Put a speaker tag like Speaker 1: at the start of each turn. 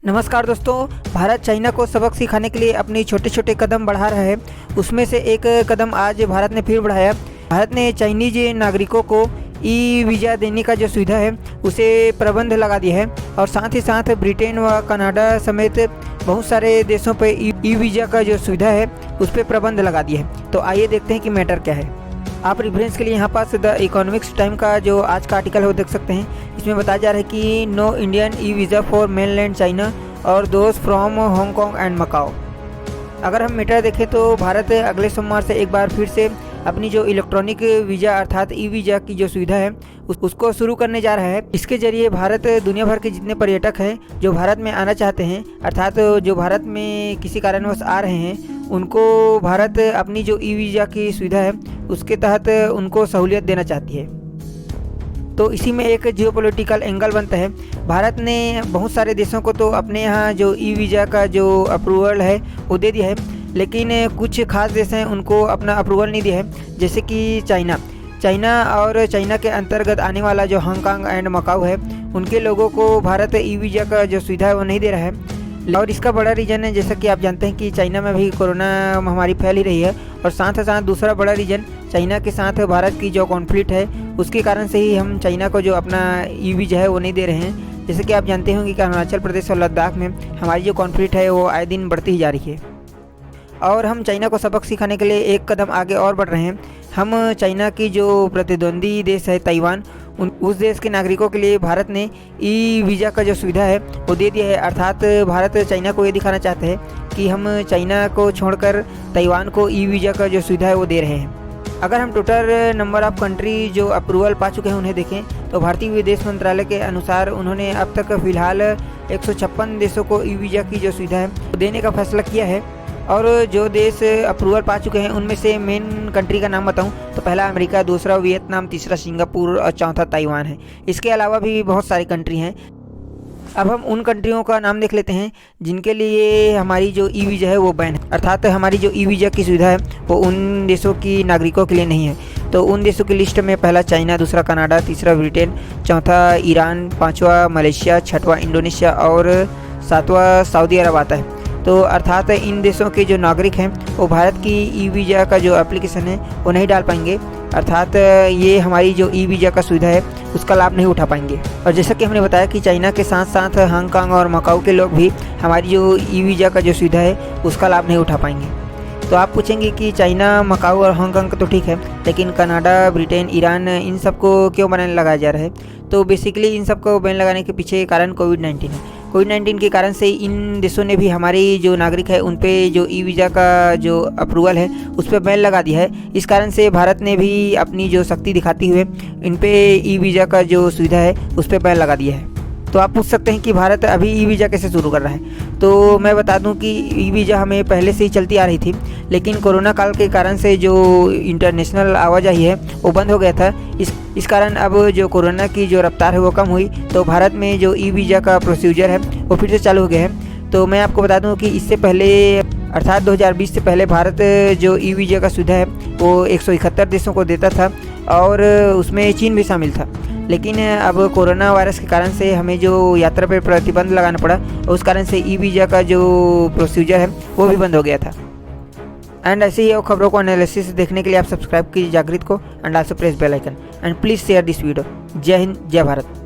Speaker 1: नमस्कार दोस्तों। भारत चाइना को सबक सिखाने के लिए अपने छोटे छोटे कदम बढ़ा रहा है। उसमें से एक कदम आज भारत ने फिर बढ़ाया। भारत ने चाइनीज नागरिकों को ई वीज़ा देने का जो सुविधा है उसे प्रतिबंध लगा दिया है और साथ ही साथ ब्रिटेन व कनाडा समेत बहुत सारे देशों पे ई वीज़ा का जो सुविधा है उस पर प्रतिबंध लगा दिया है। तो आइए देखते हैं कि मैटर क्या है। आप रेफरेंस के लिए यहाँ पास द इकोनॉमिक्स टाइम का जो आज का आर्टिकल है वो देख सकते हैं। इसमें बताया जा रहा है कि no Indian e visa for mainland China और दोस्त फ्रॉम हांगकांग एंड मकाओ। अगर हम मैटर देखें तो भारत अगले सोमवार से एक बार फिर से अपनी जो इलेक्ट्रॉनिक वीज़ा अर्थात ई वीज़ा की जो सुविधा है उसको शुरू करने जा रहा है। इसके जरिए भारत दुनिया भर के जितने पर्यटक हैं जो भारत में आना चाहते हैं अर्थात जो भारत में किसी कारणवश आ रहे हैं उनको भारत अपनी जो ई वीज़ा की सुविधा है उसके तहत उनको सहूलियत देना चाहती है। तो इसी में एक जियोपॉलिटिकल एंगल बनता है। भारत ने बहुत सारे देशों को तो अपने यहाँ जो ई वीज़ा का जो अप्रूवल है वो दे दिया है, लेकिन कुछ खास देश हैं उनको अपना अप्रूवल नहीं दिया है, जैसे कि चाइना और चाइना के अंतर्गत आने वाला जो हांगकांग एंड मकाऊ है उनके लोगों को भारत ई वीज़ा का जो सुविधा है वो नहीं दे रहा है। और इसका बड़ा रीज़न है, जैसा कि आप जानते हैं कि चाइना में भी कोरोना महामारी फैल ही रही है और साथ ही साथ दूसरा बड़ा रीज़न चाइना के साथ भारत की जो कॉन्फ्लिक्ट है उसके कारण से ही हम चाइना को जो अपना ई वीज़ा है वो नहीं दे रहे हैं। जैसे कि आप जानते होंगे कि अरुणाचल प्रदेश और लद्दाख में हमारी जो कॉन्फ्लिक्ट है वो आए दिन बढ़ती ही जा रही है और हम चाइना को सबक सिखाने के लिए एक कदम आगे और बढ़ रहे हैं। हम चाइना की जो प्रतिद्वंदी देश है ताइवान उस देश के नागरिकों के लिए भारत ने ई वीज़ा का जो सुविधा है वो दे दिया है। अर्थात भारत चाइना को ये दिखाना चाहते हैं कि हम चाइना को छोड़कर ताइवान को ई वीज़ा का जो सुविधा है वो दे रहे हैं। अगर हम टोटल नंबर ऑफ़ कंट्री जो अप्रूवल पा चुके हैं उन्हें देखें तो भारतीय विदेश मंत्रालय के अनुसार उन्होंने अब तक फ़िलहाल 156 देशों को ई वीज़ा की जो सुविधा है वो देने का फैसला किया है। और जो देश अप्रूवल पा चुके हैं उनमें से मेन कंट्री का नाम बताऊं तो पहला अमेरिका, दूसरा वियतनाम, तीसरा सिंगापुर और चौथा ताइवान है। इसके अलावा भी बहुत सारी कंट्री हैं। अब हम उन कंट्रियों का नाम देख लेते हैं जिनके लिए हमारी जो ई वीज़ा है वो बैन है, अर्थात हमारी जो ई वीज़ा की सुविधा है वो उन देशों की नागरिकों के लिए नहीं है। तो उन देशों की लिस्ट में पहला चाइना, दूसरा कनाडा, तीसरा ब्रिटेन, चौथा ईरान, पाँचवा मलेशिया, छठवा इंडोनेशिया और सातवां सऊदी अरब आता है। तो अर्थात इन देशों के जो नागरिक हैं वो भारत की ई वीज़ा का जो एप्लीकेशन है वो नहीं डाल पाएंगे, अर्थात ये हमारी जो ई वीज़ा का सुविधा है उसका लाभ नहीं उठा पाएंगे। और जैसा कि हमने बताया कि चाइना के साथ साथ हांगकांग और मकाऊ के लोग भी हमारी जो ई वीज़ा का जो सुविधा है उसका लाभ नहीं उठा पाएंगे। तो आप पूछेंगे कि चाइना, मकाऊ और हांगकांग तो ठीक है, लेकिन कनाडा, ब्रिटेन, ईरान इन सब को क्यों बैन लगाया जा रहा है? तो बेसिकली इन सब को बैन लगाने के पीछे कारण कोविड-19 है। कोविड-19 के कारण से इन देशों ने भी हमारी जो नागरिक है उन पे जो ई वीज़ा का जो अप्रूवल है उस पर बैन लगा दिया है। इस कारण से भारत ने भी अपनी जो शक्ति दिखाते हुए इन पे ई वीज़ा का जो सुविधा है उस पर बैन लगा दिया है। तो आप पूछ सकते हैं कि भारत अभी ई वीज़ा कैसे शुरू कर रहा है? तो मैं बता दूं कि ई वीज़ा हमें पहले से ही चलती आ रही थी, लेकिन कोरोना काल के कारण से जो इंटरनेशनल आवाजाही है वो बंद हो गया था। इस कारण अब जो कोरोना की जो रफ्तार है वो कम हुई, तो भारत में जो ई वीज़ा का प्रोसीजर है वो फिर से चालू हो गया है। तो मैं आपको बता दूं कि इससे पहले अर्थात 2020 से पहले भारत जो ई वीज़ा का सुविधा है वो 171 देशों को देता था और उसमें चीन भी शामिल था। लेकिन अब कोरोना वायरस के कारण से हमें जो यात्रा पर प्रतिबंध लगाना पड़ा और उस कारण से ई वीज़ा का जो प्रोसीजर है वो भी बंद हो गया था। एंड ऐसे ही और खबरों को एनालिसिस देखने के लिए आप सब्सक्राइब कीजिए जागृत को and also press bell icon and please share this video. जय हिंद, जय भारत।